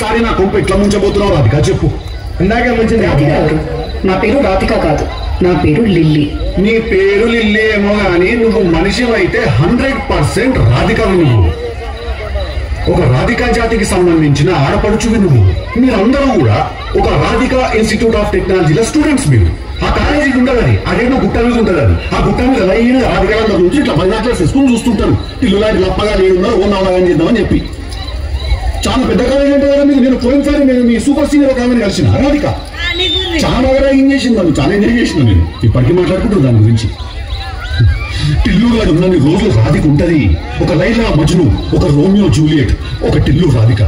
ఈసారి నా కొంప ఎట్లా ముంచబోతున్నావు రాధిక చెప్పు. ఇందాక మంచి రాధిక ఎవరు? నా పేరు రాధిక కాదు, నా పేరు లిల్లీ. నీ పేరు లిల్లీ ఏమో గాని నువ్వు మనిషివైతే 100% రాధికవి నువ్వు. ఒక రాధికా జాతికి సంబంధించిన ఆడపడుచువి నువ్వు. మీరందరూ కూడా ఒక రాధికా ఇన్స్టిట్యూట్ ఆఫ్ టెక్నాలజీలో స్టూడెంట్స్ మీరు. ఆ కాలేజీకి ఉండదు అది, అదేమో గుట్ట మీద ఉంటుంది అది. ఆ గుట్ట మీద లైన్ రాధికాల నుంచి ఇట్లా బైనాక్లర్స్ వేసుకుని చూస్తుంటారు. ఇల్లు లాంటి లప్పగా లేడున్నారు ఓ నవలాగని చేద్దామని చెప్పి. చాలా పెద్ద కాలేజీ అంటే కదా మీకు. నేను పోయినసారి నేను మీ సూపర్ సీనియర్ ఒక ఆమెను కలిసిన రాధిక. చాలా ఏం చేసింది నన్ను, చాలా ఎంజాయ్ చేసిన నేను. ఇప్పటికీ మాట్లాడుకుంటున్నాను దాని గురించి. టిల్లు గారు ఉన్నన్ని రోజులు రాధిక ఉంటది. ఒక లైలా మజ్ను, ఒక రోమియో జూలియట్, ఒక టిల్లు రాధిక.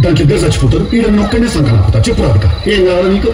దాంట్లో ఇద్దరు చచ్చిపోతారు, ఈడని ఒక్కనే సంకనాకుతారు. చెప్పు రాధిక, ఏం కావాలి నీకు?